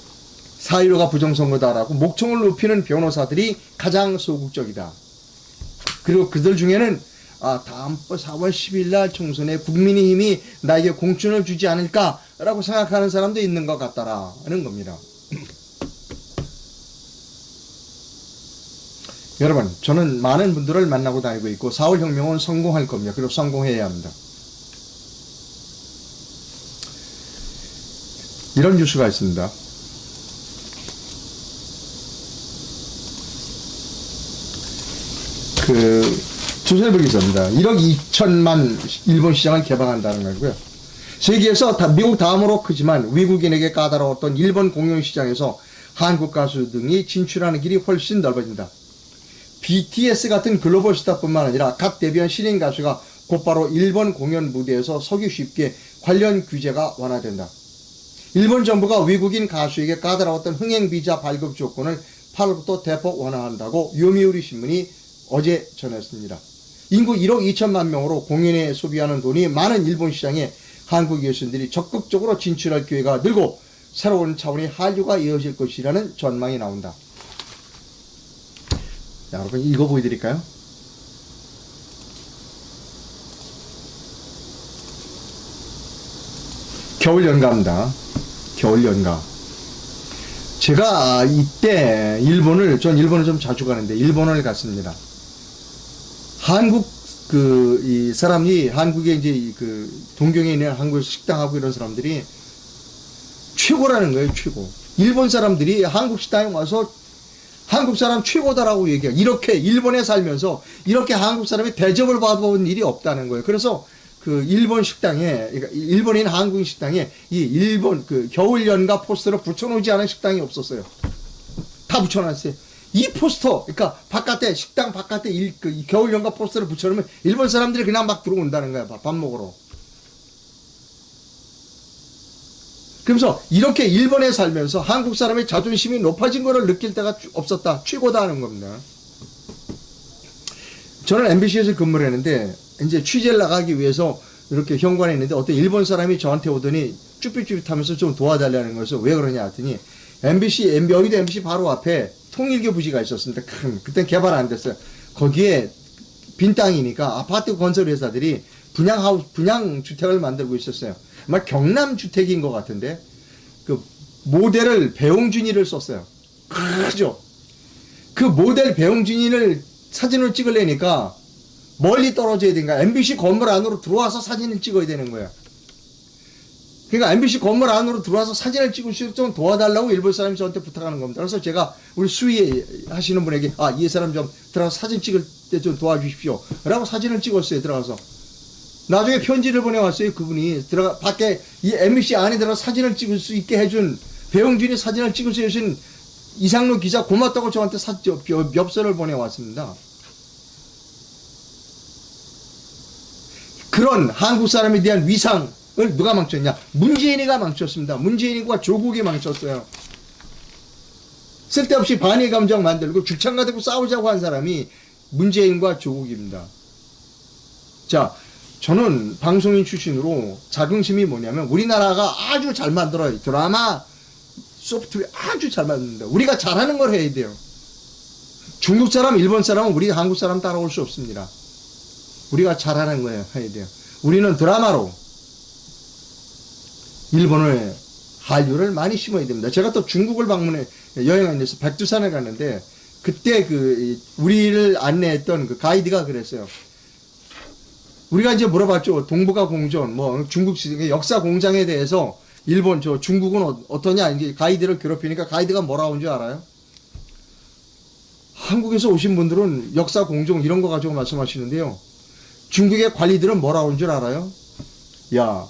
4.15가 부정선거다라고 목청을 높이는 변호사들이 가장 소극적이다. 그리고 그들 중에는 다음번 4월 10일 날 총선에 국민의힘이 나에게 공천을 주지 않을까라고 생각하는 사람도 있는 것 같다라는 겁니다. 여러분, 저는 많은 분들을 만나고 다니고 있고 4월 혁명은 성공할 겁니다. 그리고 성공해야 합니다. 이런 뉴스가 있습니다. 조선일보 기사입니다. 1억 2천만 일본 시장을 개방한다는 거고요. 세계에서 미국 다음으로 크지만 외국인에게 까다로웠던 일본 공연 시장에서 한국 가수 등이 진출하는 길이 훨씬 넓어진다. BTS 같은 글로벌 스타뿐만 아니라 각 데뷔한 신인 가수가 곧바로 일본 공연 무대에서 서기 쉽게 관련 규제가 완화된다. 일본 정부가 외국인 가수에게 까다로웠던 흥행 비자 발급 조건을 8월부터 대폭 완화한다고 요미우리 신문이 어제 전했습니다. 인구 1억 2천만 명으로 공연에 소비하는 돈이 많은 일본 시장에 한국 예술인들이 적극적으로 진출할 기회가 늘고 새로운 차원의 한류가 이어질 것이라는 전망이 나온다. 자, 여러분 이거 보여드릴까요? 겨울 연가입니다. 겨울 연가. 제가 이때 전 일본을 좀 자주 가는데 일본을 갔습니다. 한국 이 사람이 한국에 이제 동경에 있는 한국 식당하고 이런 사람들이 최고라는 거예요, 최고. 일본 사람들이 한국 식당에 와서 한국 사람 최고다라고 얘기해요. 이렇게 일본에 살면서 이렇게 한국 사람이 대접을 받아본 일이 없다는 거예요. 그래서 일본 식당에, 그러니까 일본인 한국인 식당에 이 일본 겨울 연가 포스터를 붙여놓지 않은 식당이 없었어요. 다 붙여놨어요. 이 포스터, 그러니까 바깥에, 식당 바깥에 겨울 연가 포스터를 붙여놓으면 일본 사람들이 그냥 막 들어온다는 거야, 밥 먹으러. 그러면서 이렇게 일본에 살면서 한국 사람의 자존심이 높아진 거를 느낄 때가 없었다. 최고다 하는 겁니다. 저는 MBC에서 근무를 했는데, 이제 취재를 나가기 위해서 이렇게 현관에 있는데 어떤 일본 사람이 저한테 오더니 쭈삣쭈삣 하면서 좀 도와달라는 거였어. 왜 그러냐 했더니 여의도 MBC 바로 앞에 통일교 부지가 있었습니다. 그땐 개발 안 됐어요. 거기에 빈 땅이니까 아파트 건설 회사들이 분양 주택을 만들고 있었어요. 아마 경남 주택인 것 같은데 모델을 배용준이를 썼어요. 그죠? 그 모델 배용준이를 사진을 찍으려니까 멀리 떨어져야 되니까 MBC 건물 안으로 들어와서 사진을 찍어야 되는 거야. 그러니까 MBC 건물 안으로 들어와서 사진을 찍을 수 있도록 좀 도와달라고 일본 사람이 저한테 부탁하는 겁니다. 그래서 제가 우리 수위 하시는 분에게 이 사람 좀 들어가서 사진 찍을 때 좀 도와주십시오 라고 사진을 찍었어요. 들어가서 나중에 편지를 보내왔어요. 그분이 밖에 이 MBC 안에 들어가서 사진을 찍을 수 있게 해준 배용준이 사진을 찍을 수 해준 이상로 기자 고맙다고 저한테 엽서를 보내왔습니다. 그런 한국 사람에 대한 위상을 누가 망쳤냐? 문재인이가 망쳤습니다. 문재인과 조국이 망쳤어요. 쓸데없이 반의 감정 만들고 죽창 가지고 싸우자고 한 사람이 문재인과 조국입니다. 자, 저는 방송인 출신으로 자긍심이 뭐냐면 우리나라가 아주 잘 만들어요. 드라마, 소프트웨어 아주 잘 만듭니다. 우리가 잘하는 걸 해야 돼요. 중국 사람, 일본 사람은 우리 한국 사람 따라올 수 없습니다. 우리가 잘하는 거예요. 해야 돼요. 우리는 드라마로 일본의 한류를 많이 심어야 됩니다. 제가 또 중국을 여행한 데서 백두산을 갔는데 그때 우리를 안내했던 가이드가 그랬어요. 우리가 이제 물어봤죠. 동북아 공전, 중국 역사 공장에 대해서 중국은 어떠냐? 이제 가이드를 괴롭히니까 가이드가 뭐라고 한 줄 알아요? 한국에서 오신 분들은 역사 공정 이런 거 가지고 말씀하시는데요. 중국의 관리들은 뭐라고 한 줄 알아요? 야,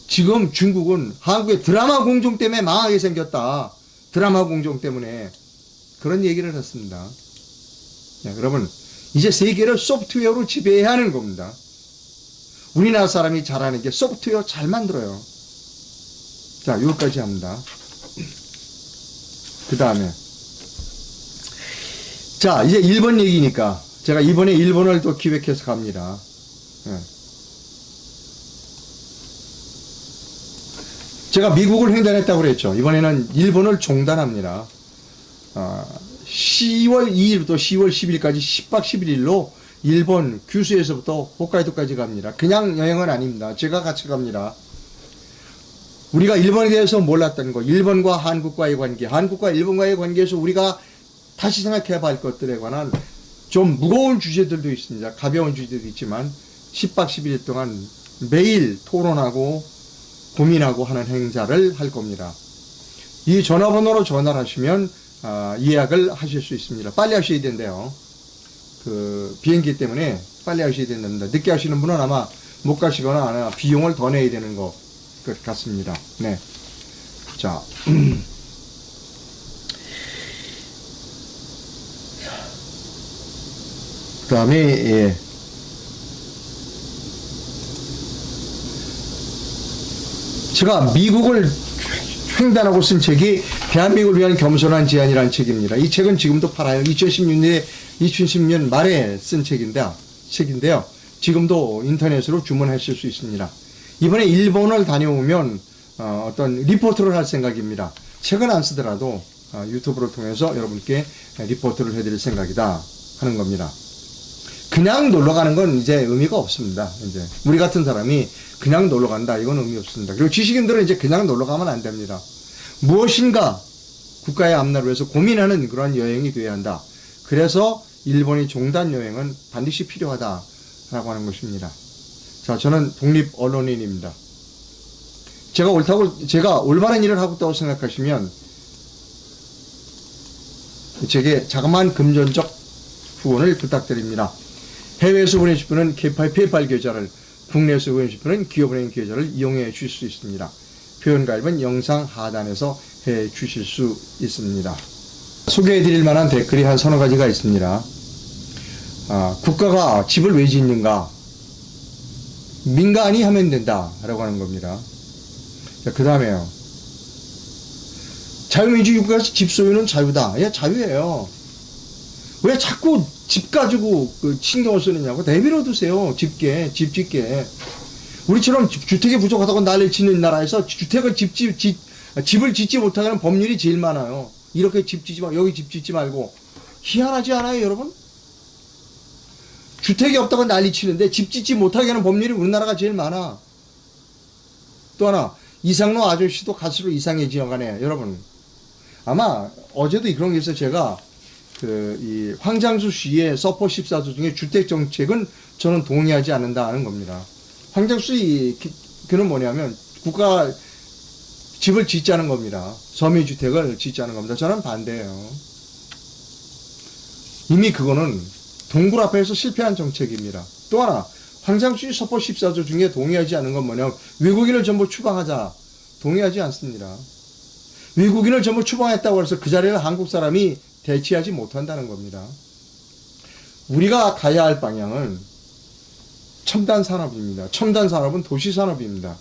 지금 중국은 한국의 드라마 공정 때문에 망하게 생겼다. 드라마 공정 때문에. 그런 얘기를 했습니다. 야, 여러분, 이제 세계를 소프트웨어로 지배해야 하는 겁니다. 우리나라 사람이 잘하는 게 소프트웨어 잘 만들어요. 자, 여기까지 합니다. 그 다음에. 자, 이제 일본 얘기니까. 제가 이번에 일본을 또 기획해서 갑니다. 예. 제가 미국을 횡단했다고 그랬죠. 이번에는 일본을 종단합니다. 10월 2일부터 10월 10일까지 10박 11일로 일본 규슈에서부터 홋카이도까지 갑니다. 그냥 여행은 아닙니다. 제가 같이 갑니다. 우리가 일본에 대해서 몰랐던 것, 일본과 한국과의 관계, 한국과 일본과의 관계에서 우리가 다시 생각해 볼 것들에 관한 좀 무거운 주제들도 있습니다. 가벼운 주제도 있지만 10박 11일 동안 매일 토론하고 고민하고 하는 행사를 할 겁니다. 이 전화번호로 전화를 하시면 예약을 하실 수 있습니다. 빨리 하셔야 된대요. 그 비행기 때문에 빨리 하셔야 된답니다. 늦게 하시는 분은 아마 못 가시거나 아마 비용을 더 내야 되는 것 같습니다. 네. 자. 그 다음에, 예. 제가 미국을 횡단하고 쓴 책이 대한민국을 위한 겸손한 제안이라는 책입니다. 이 책은 지금도 팔아요. 2010년 말에 쓴 책인데요. 지금도 인터넷으로 주문하실 수 있습니다. 이번에 일본을 다녀오면 어떤 리포트를 할 생각입니다. 책은 안 쓰더라도 유튜브를 통해서 여러분께 리포트를 해드릴 생각이다 하는 겁니다. 그냥 놀러 가는 건 이제 의미가 없습니다. 이제 우리 같은 사람이 그냥 놀러 간다, 이건 의미 없습니다. 그리고 지식인들은 이제 그냥 놀러 가면 안 됩니다. 무엇인가 국가의 앞날을 위해서 고민하는 그런 여행이 돼야 한다. 그래서 일본의 종단 여행은 반드시 필요하다라고 하는 것입니다. 자, 저는 독립 언론인입니다. 제가 올바른 일을 하고 있다고 생각하시면 제게 자그마한 금전적 후원을 부탁드립니다. 해외에서 보내실 분은 페이팔 계좌를, 국내에서 보내실 분은 기업은행 계좌를 이용해 주실 수 있습니다. 표현 가입은 영상 하단에서 해 주실 수 있습니다. 소개해 드릴 만한 댓글이 한 서너 가지가 있습니다. 국가가 집을 왜 짓는가? 민간이 하면 된다 라고 하는 겁니다. 자, 그 다음에요. 자유민주주의 국가에서 집 소유는 자유다. 예, 자유예요. 왜 자꾸 집 가지고 신경을 쓰느냐고. 내버려 두세요. 집 짓게. 우리처럼 주택이 부족하다고 난리 치는 나라에서 집을 짓지 못하는 법률이 제일 많아요. 이렇게 집 짓지 마, 여기 집 짓지 말고. 희한하지 않아요, 여러분? 주택이 없다고 난리 치는데 집 짓지 못하게 하는 법률이 우리나라가 제일 많아. 또 하나, 이상로 아저씨도 갈수록 이상해지어가네. 여러분, 아마 어제도 그런 게 있어요. 제가 이 황장수 씨의 서포 14조 중에 주택 정책은 저는 동의하지 않는다는 겁니다. 황장수 그는 뭐냐면 국가 집을 짓자는 겁니다. 서민주택을 짓자는 겁니다. 저는 반대예요. 이미 그거는 동굴 앞에서 실패한 정책입니다. 또 하나, 황장수 서포 14조 중에 동의하지 않는 건 뭐냐면 외국인을 전부 추방하자. 동의하지 않습니다. 외국인을 전부 추방했다고 해서 그 자리를 한국 사람이 대체하지 못한다는 겁니다. 우리가 가야 할 방향은 첨단 산업입니다. 첨단 산업은 도시 산업입니다.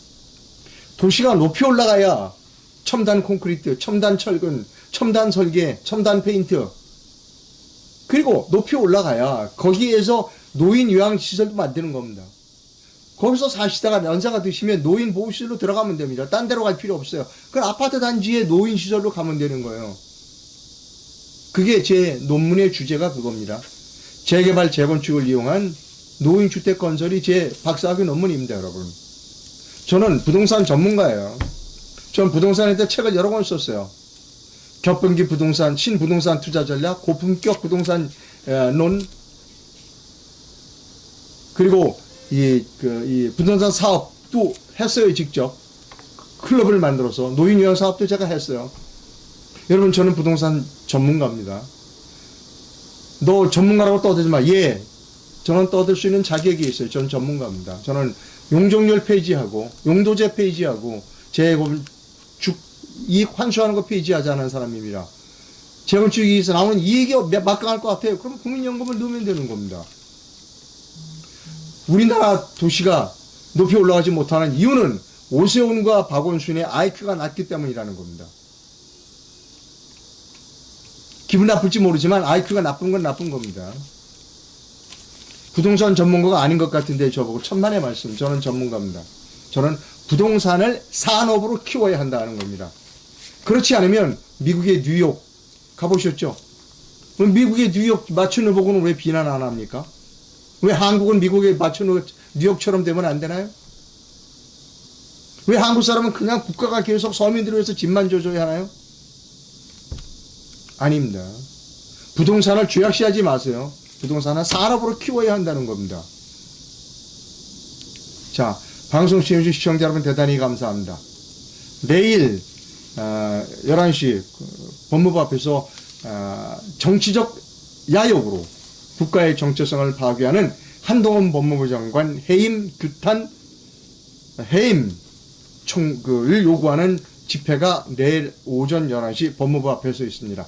도시가 높이 올라가야 첨단 콘크리트, 첨단 철근, 첨단 설계, 첨단 페인트, 그리고 높이 올라가야 거기에서 노인 요양시설도 만드는 겁니다. 거기서 사시다가 연세가 드시면 노인 보호시설로 들어가면 됩니다. 딴 데로 갈 필요 없어요. 그 아파트 단지에 노인시설로 가면 되는 거예요. 그게 제 논문의 주제가 그겁니다. 재개발 재건축을 이용한 노인주택 건설이 제 박사학위 논문입니다, 여러분. 저는 부동산 전문가예요. 전 부동산에 대해 책을 여러 권 썼어요. 겹분기 부동산, 신부동산 투자 전략, 고품격 부동산 론, 그리고 이 부동산 사업도 했어요, 직접. 클럽을 만들어서. 노인요양 사업도 제가 했어요. 여러분, 저는 부동산 전문가입니다. 너 전문가라고 떠들지 마. 예. 저는 떠들 수 있는 자격이 있어요. 저는 전문가입니다. 저는 용적률 페이지하고, 용도제 페이지하고, 이익 환수하는 거 페이지하지 않은 사람입니다. 재건축에서 나오는 이익이 막강할 것 같아요. 그럼 국민연금을 넣으면 되는 겁니다. 우리나라 도시가 높이 올라가지 못하는 이유는 오세훈과 박원순의 IQ가 낮기 때문이라는 겁니다. 기분 나쁠지 모르지만 IQ가 나쁜 건 나쁜 겁니다. 부동산 전문가가 아닌 것 같은데 저보고 천만의 말씀. 저는 전문가입니다. 저는 부동산을 산업으로 키워야 한다는 겁니다. 그렇지 않으면 미국의 뉴욕 가보셨죠? 미국의 뉴욕 맞추는 보고는 왜 비난 안 합니까? 왜 한국은 미국에 맞추는 뉴욕처럼 되면 안 되나요? 왜 한국 사람은 그냥 국가가 계속 서민들을 위해서 집만 줘줘야 하나요? 아닙니다. 부동산을 죄악시하지 마세요. 부동산은 산업으로 키워야 한다는 겁니다. 자, 방송 시청해주신 시청자 여러분 대단히 감사합니다. 내일 11시 법무부 앞에서 정치적 야욕으로 국가의 정체성을 파괴하는 한동훈 법무부 장관 해임 규탄 해임을 요구하는 집회가 내일 오전 11시 법무부 앞에서 있습니다.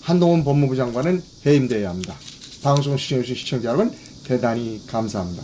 한동훈 법무부 장관은 해임되어야 합니다. 방송 시청해주신 시청자 여러분 대단히 감사합니다.